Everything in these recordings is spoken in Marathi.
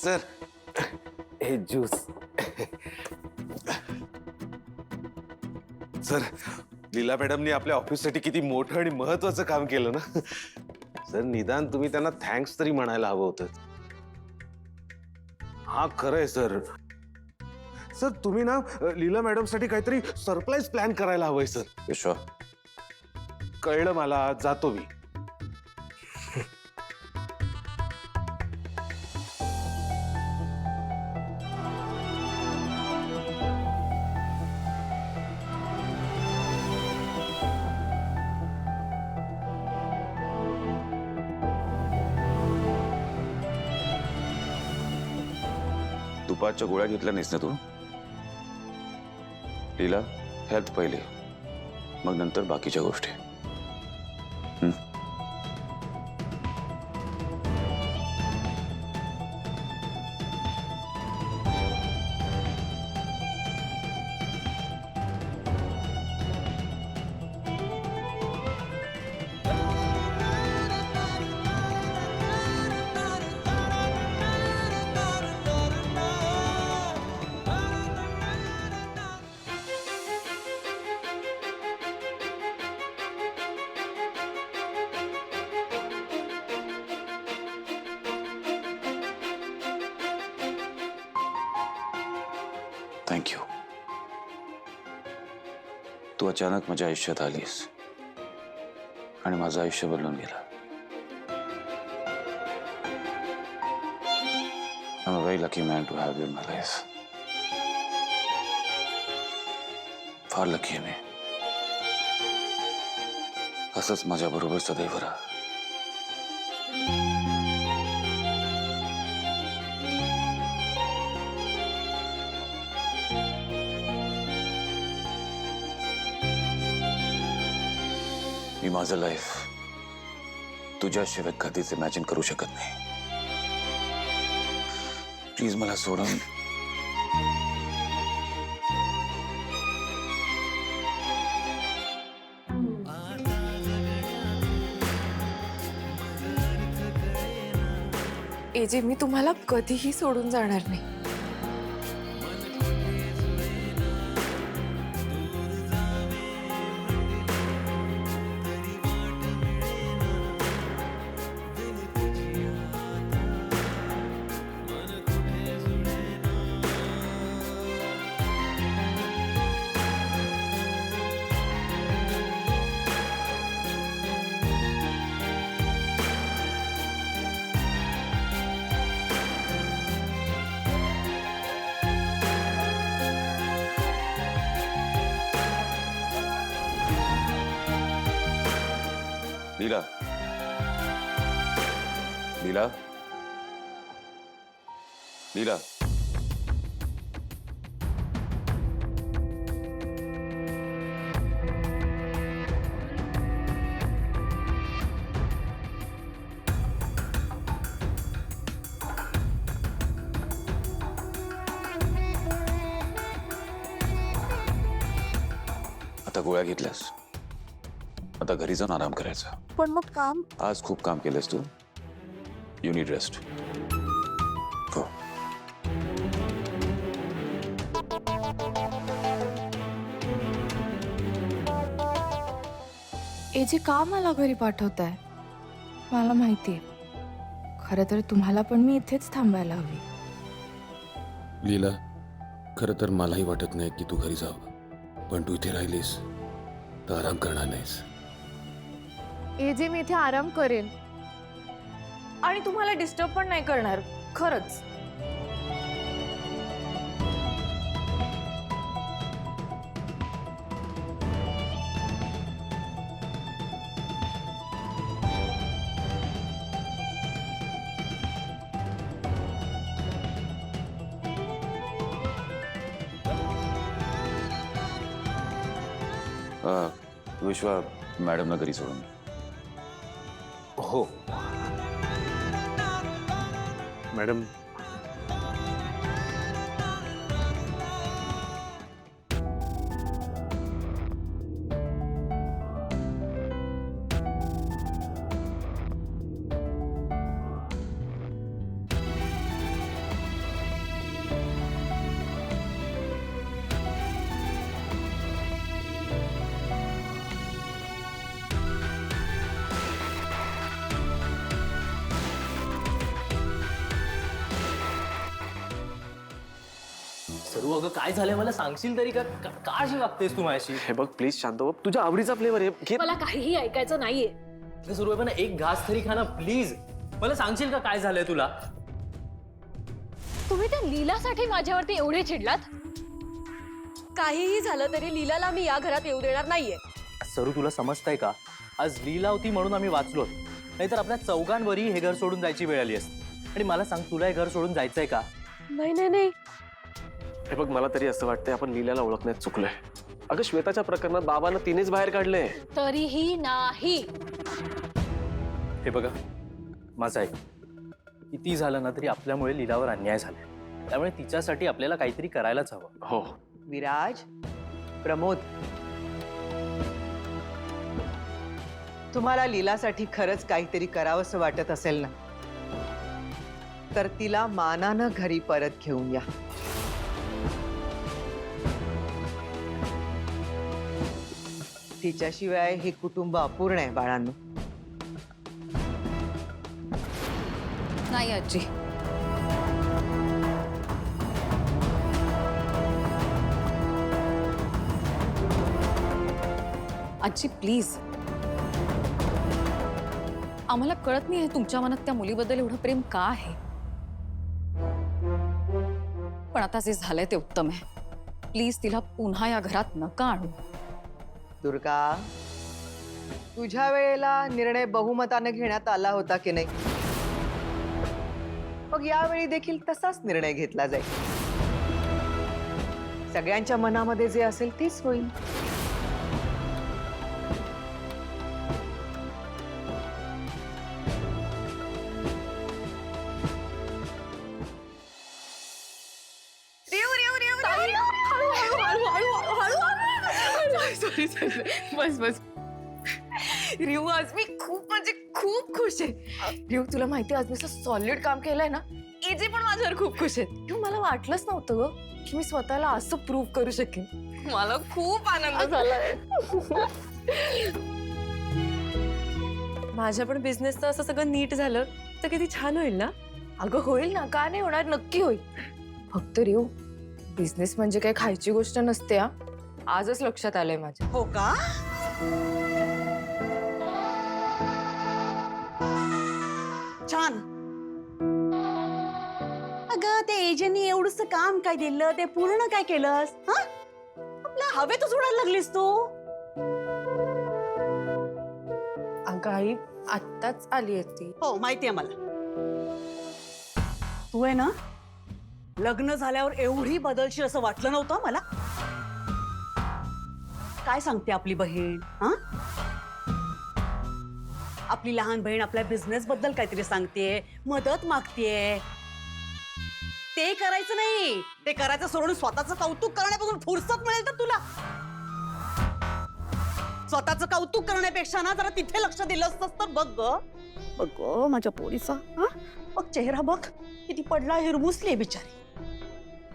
सर हे ज्यूस सर लीला मॅडमनी आपल्या ऑफिससाठी किती मोठं आणि महत्वाचं काम केलं ना सर निदान तुम्ही त्यांना थँक्स तरी म्हणायला हवं होतं हा खरंय सर सर तुम्ही ना लीला मॅडम साठी काहीतरी सरप्राईज प्लॅन करायला हवंय सर विश्वा कळलं मला जातो मी दुपारच्या गोळ्या घेतल्या नाहीस ना तू लीला हेल्थ पहिले मग नंतर बाकीच्या गोष्टी थँक्यू तू अचानक माझ्या आयुष्यात आलीस आणि माझं आयुष्य बदलून गेलं I'm a very lucky man to have you in my life. फार लकी आहे मी असंच माझ्या बरोबर सदैव राहा मी माझं लाईफ तुझ्याशिवाय कधीच इमॅजिन करू शकत नाही प्लीज मला सोडून एजे मी तुम्हाला कधीही सोडून जाणार नाही लीला लीला लीला आता गोळ्या घेतल्यास आता घरी जाऊन आराम करायचा पण मग काम आज खूप काम केलंस तू यू नीड रेस्ट हो एजे का मला घरी पाठवताय मला माहितीये खरं तर तुम्हाला पण मी इथेच थांबायला हवी लीला खरं तर मलाही वाटत नाही की तू घरी जावं पण तू इथे राहिलीस तर आराम करणार नाहीस एजे मी इथे आराम करेन आणि तुम्हाला डिस्टर्ब पण नाही करणार खरंच विश्वा मॅडमना घरी सोडून हो मॅडम सरू अगं काय झालंय मला सांगशील तरी का का अशी वागतेस तू माझ्याशी? हे बघ प्लीज शांत हो, तुझ्या आवडीचा फ्लेवर आहे घे. मला काहीही ऐकायचं नाहीये. अगं सरू पण एक घास तरी खा ना प्लीज. मला सांगशील का काय झालंय तुला? तुम्ही त्या लीलासाठी माझ्यावरती एवढे चिडलात? काहीही झालं तरी लीलाला मी या घरात येऊ देणार नाहीये. सरू तुला समजतंय का? आज लीला होती म्हणून आम्ही वाचलो, नाहीतर आपल्या चौघांवरही हे घर सोडून जायची वेळ आली असती. आणि मला सांग तुला हे घर सोडून जायचंय का? नाही नाही नाही, हे बघ मला तरी असं वाटतंय आपण लीलाला ओळखण्यात चुकलोय. अगं श्वेताच्या प्रकरणात बाबांना तिनेच बाहेर काढलंय. तरीही नाही. हे बघा माझं ऐक, किती झालं ना तरी आपल्यामुळे लीलावर अन्याय झालाय, त्यामुळे तिच्यासाठी आपल्याला काहीतरी करायलाच हवं. हो विराज, प्रमोद, तुम्हाला लीलासाठी खरंच काहीतरी करावंसं वाटत असेल ना, तर तिला मानानं घरी परत घेऊन या. तिच्याशिवाय हे कुटुंब अपूर्ण आहे बाळांनो. नाही आजी, आजी प्लीज, आम्हाला कळत नाही तुमच्या मनात त्या मुलीबद्दल एवढं प्रेम का आहे, पण आता जे झालंय ते उत्तम आहे. प्लीज तिला पुन्हा या घरात नका आणू. दुर्गा, तुझ्या वेळेला निर्णय बहुमताने घेण्यात आला होता की नाही? मग यावेळी देखील तसाच निर्णय घेतला जाईल. सगळ्यांच्या मनामध्ये जे असेल तेच होईल. बस बस. रिऊ, आज मी खूप म्हणजे खूप खुश आहे. रिऊ, तुला माहिती आज मी असं सॉलिड काम केलंय ना, एजे पण माझ्यावर खूप खुश आहेत. रिऊ, मला वाटलंच नव्हतं ग की मी स्वतःला असं प्रूव्ह करू शकेन. मला खूप आनंद झालाय. माझ्या पण बिझनेसचं असं सगळं नीट झालं तर किती छान होईल ना. अगं होईल ना, का नाही होणार, नक्की होईल. फक्त रिऊ, बिझनेस म्हणजे काही खायची गोष्ट नसते. हा, आजच लक्षात आलंय माझ्या. हो का? छान. अगं ते एजंटनी एवढंच काम काय दिलं, ते पूर्ण काय केलंस? हा, आपल्या हवेतच उडायला लागलीस तू. अगं आई, आत्ताच आली ती. हो माहितीये मला. तू आहे ना, लग्न झाल्यावर एवढी बदलशील असं वाटलं नव्हतं मला. काय सांगते आपली बहीण? हा, आपली लहान बहीण आपल्या बिझनेस बद्दल काहीतरी सांगतेय, मदत मागतेय. ते करायचं नाही, ते करायचं सोडून स्वतःचं कौतुक करण्यापासून फुरसत मिळेल तर तुला. स्वतःचं कौतुक करण्यापेक्षा ना जरा तिथे लक्ष दिलं असतंस तर. बघ ग, बघ ग माझ्या पोरीचा. हा, बघ चेहरा बघ, किती पडला, हिरमुसली बिचारी.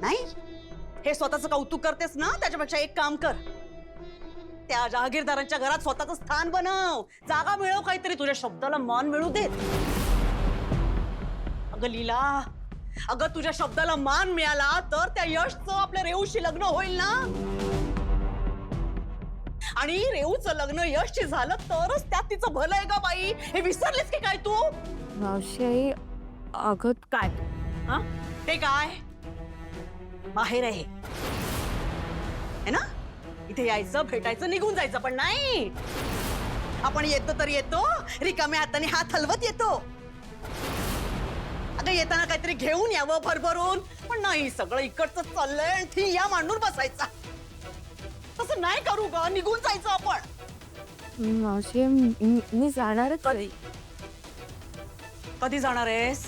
नाही, हे स्वतःचं कौतुक करतेस ना, त्याच्यापेक्षा एक काम कर, त्या जहागीरदारांच्या घरात स्वतःचं स्थान बनव, जागा मिळव काहीतरी, तुझ्या शब्दाला मान मिळू देत. अगं लीला, अगं तुझ्या शब्दाला मान मिळाला तर त्या यशचं आपल्या रेऊशी लग्न होईल ना, आणि रेऊचं लग्न यशची झालं तरच त्यात तिचं भलं आहे का बाई? हे विसरलीस की काय तू? मावशी आई, अगं काय? हा, ते काय बाहेर आहे है ना, इथे यायचं, भेटायचं, निघून जायचं. पण नाही, आपण येतो तर येतो, रिकाम्या हाताने हात हलवत येतो. अगं येताना काहीतरी घेऊन यावं भरभरून, पण नाही, सगळं इकडचं चाललंय आणि ठी या मांडून बसायचा. तसं नाही करू ग, निघून जायचं आपण. मावशी, मी जाणारच. कधी जाणार आहेस?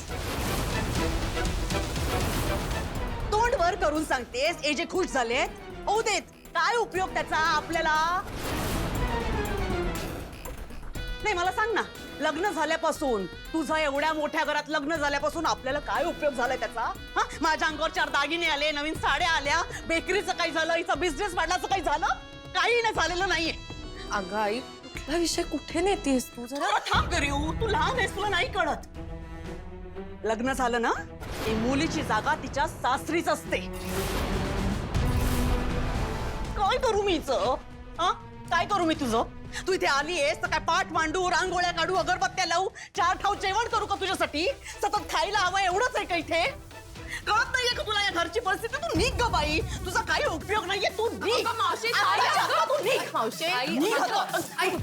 तोंड वर करून सांगतेस एजे खुश झालेत, होऊ देत. काय उपयोग त्याचा आपल्याला? नाही मला सांग ना, लग्न झाल्यापासून, तुझं एवढ्या मोठ्या घरात लग्न झाल्यापासून आपल्याला काय उपयोग झालाय त्याचा? हा, माझ्या अंगावर 4 दागिने आले, नवीन साड्या आल्या, बेकरीचं काही झालं, हिचा बिझनेस वाढल्याचं काही झालं? काही नाही झालेलं नाहीये. अगं आई, कुठला विषय कुठे नेतेस तू? जरा थांब करू, तू लहान आहेस, तुला नाही कळत. लग्न झालं ना, ती मुलीची जागा तिच्या सासरीच असते. काय करू मी हिचं? हा? काय करू मी तुझं? तू इथे आलीयस तर काय पाठ मांडू, रांगोळ्या काढू, अगरबत्त्या लावू, 4 ठाव जेवण करू का तुझ्यासाठी? सतत खायला हवं एवढंच आहे का इथे? कळत नाहीये का तुला या घरची परिस्थिती? तू निघ ग बाई, तुझा काही उपयोग नाहीये, तू निघ. मावशी, आत्ताच्या आत्ता तू निघ. मावशी, निघ आता.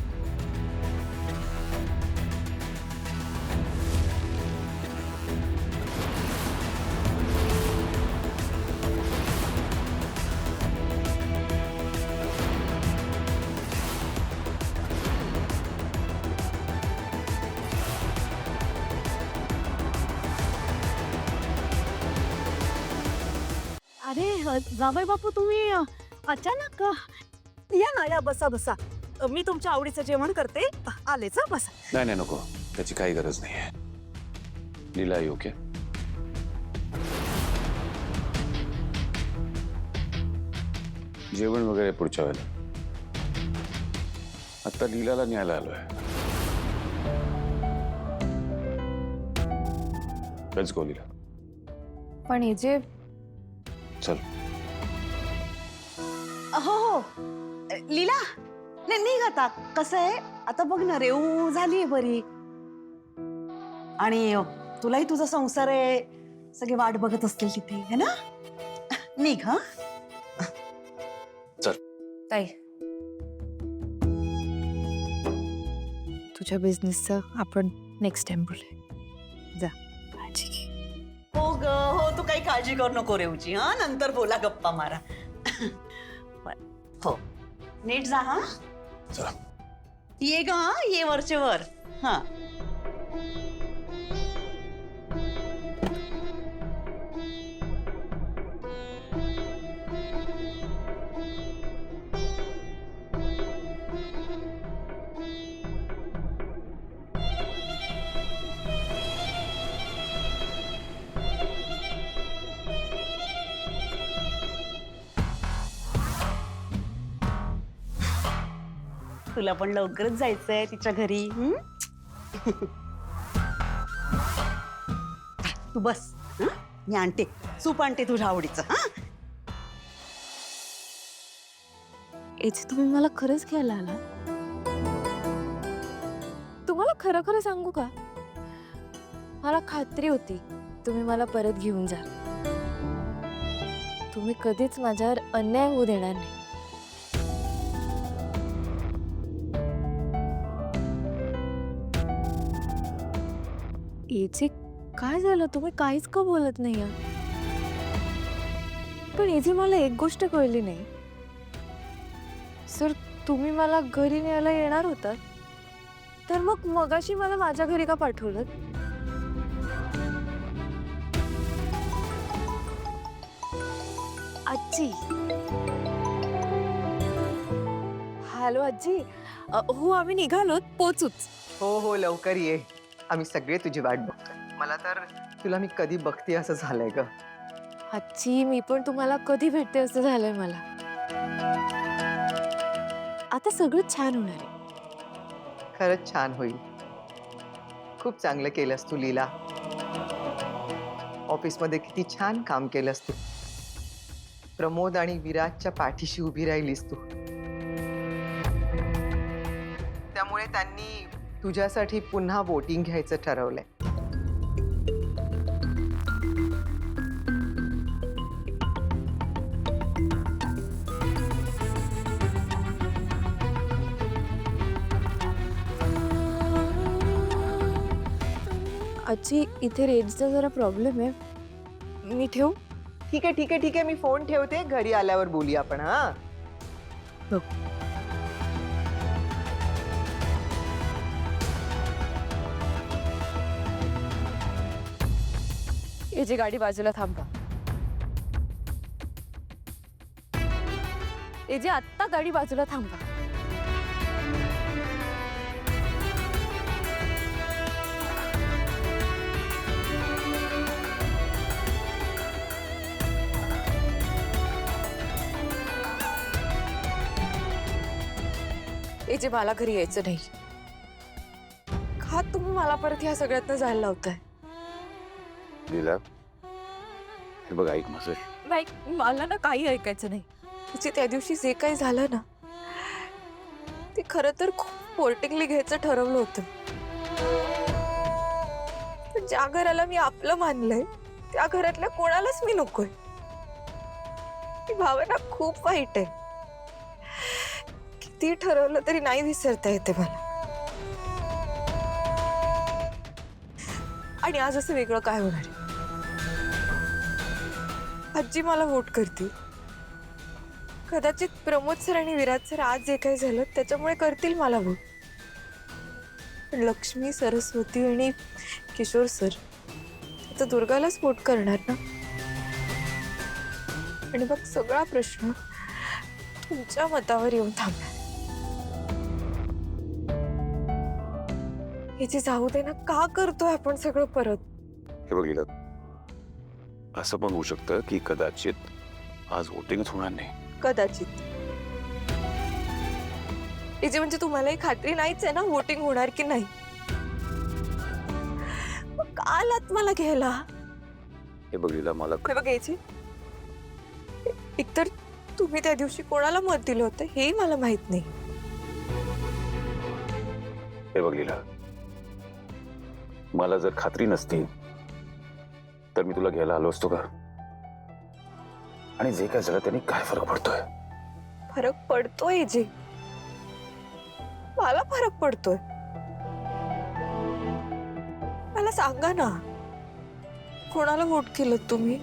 अरे जावई बापू तुम्ही अचानक या ना, या बसा बसा. मी तुमच्या आवडीचं जेवण करते. आलेच बसा. नाही नाही नको, त्याची काही गरज नाही आहे. लीला योग्य जेवण वगैरे पुढच्या वेळेला. आता लीलाला न्यायला आलोय. लेट्स गो लीला. पण हे जे चल. हो हो लीला, नाही निघ आता. कसं आहे आता बघ ना, रेऊ झालीये बरी आणि तुलाही तुझा संसार आहे, सगळे वाट बघत असतील तिथे, है ना? निघ. हा ताई, तुझ्या बिझनेसचं आपण नेक्स्ट टाइम बोलूया. जा, काळजी घे. हो ग हो, तू काही काळजी करू नको रेऊची. हा नंतर बोला, गप्पा मारा. हो नीट जा. हा चला. ये ग, हा ये वरचे वर. हा तुला पण लवकरच जायचंय तिच्या घरी. तू बस. हं? मी आणते सूप, आणते तुझ्या आवडीचं. हा याची तुम्ही मला खरंच घ्यायला आला? तुम्हाला खरं खरं सांगू का, मला खात्री होती तुम्ही मला परत घेऊन जा. तुम्ही कधीच माझ्यावर अन्याय होऊ देणार नाही. एजे काय झालं, तुम्ही काहीच का बोलत नाही? पण एजे मला एक गोष्ट कळली नाही. सर, तुम्ही मला घरी न्यायला येणार होता, तर मग मगाशी मला माझ्या घरी का पाठवलं? आजी. हॅलो आजी. हो, आम्ही निघालो, पोचूच. हो हो, लवकर ये. आम्ही सगळे तुझी वाट बघतोय. मला तर तुला मी कधी बघते असं झालंय ग. आजी, मी पण तुम्हाला कधी भेटते असं झालंय मला. आता सगळं छान होणार आहे. खरंच छान होईल. खूप चांगलं केलंस तू लीला. ऑफिसमध्ये किती छान काम केलंस तू. प्रमोद आणि विराजच्या पाठीशी उभी राहिलीस तू. त्यामुळे त्यांनी तुझ्यासाठी पुन्हा वोटिंग घ्यायचं ठरवलंय. आजी, इथे रेंजचा जरा प्रॉब्लेम आहे. मी ठेवू? ठीक आहे ठीक आहे ठीक आहे, मी फोन ठेवते. घरी आल्यावर बोलूया आपण. हा एजे, गाडी बाजूला थांबा. एजे, आत्ता गाडी बाजूला थांबा. एजे, मला घरी यायचं नाही. का तुम्ही मला परत ह्या सगळ्यातनं जायला लावताय? लीला, हे बघ, ऐक माझं. नाही, मला ना काही ऐकायचं नाही. तिचे त्या दिवशी जे काही झालं ना ते खरं तर खूप पोर्टिंगली घ्यायचं ठरवलं होतं. पण ज्या घराला मी आपलं मानलंय त्या घरातल्या कोणालाच मी नकोय. ती भावना खूप वाईट आहे. किती ठरवलं तरी नाही विसरता येते मला. आणि आज असं वेगळं काय होणार आहे? आजी मला वोट करतील. कदाचित प्रमोद सर आणि विराज सर आज जे काही झालं त्याच्यामुळे करतील मला वोट. पण लक्ष्मी, सरस्वती आणि किशोर सर तर दुर्गालाच वोट करणार ना. आणि मग सगळा प्रश्न तुमच्या मतावर येऊन थांबणार. याची जाऊ दे ना. का करतोय आपण सगळं परत? हे बघितलं, असं पण होऊ शकतं की कदाचित आज वोटिंगच होणार नाही. कदाचित. याची म्हणजे तुम्हालाही खात्री नाहीच आहे ना वोटिंग होणार की नाही. मग का आलात मला घ्यायला? हे बघितलं मला हे बघ याची एकतर तुम्ही त्या दिवशी कोणाला मत दिलं होतं हेही मला माहित नाही. हे बघितलं, मला जर खात्री नसती तर मी तुला घ्यायला आलो असतो का? आणि जे काय झालं त्यांनी काय फरक पडतोय? फरक पडतोय जे. मला फरक पडतोय. मला सांगा ना कोणाला वोट केलं तुम्ही?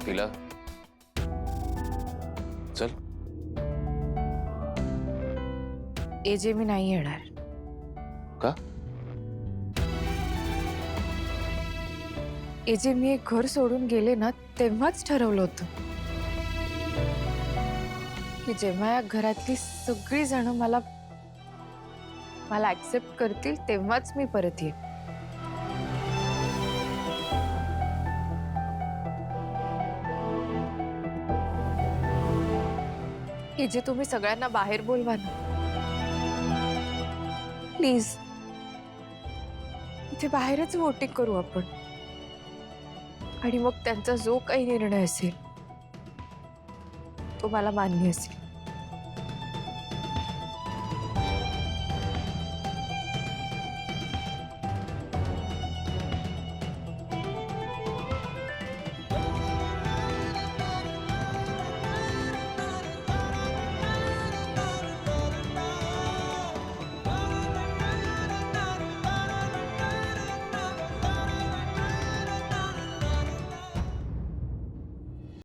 तिला चल. एजे मी नाही येणार. का? एजे मी एक घर सोडून गेले ना तेव्हाच ठरवलं होतं की जेव्हा या घरातली सगळी जण मला ऍक्सेप्ट करतील तेव्हाच मी परत येईन. एजे तुम्ही सगळ्यांना बाहेर बोलवा ना प्लीज. इथे बाहेरच वोटिंग करू आपण. आणि मग त्यांचा जो काही निर्णय असेल तो मला मान्य असेल.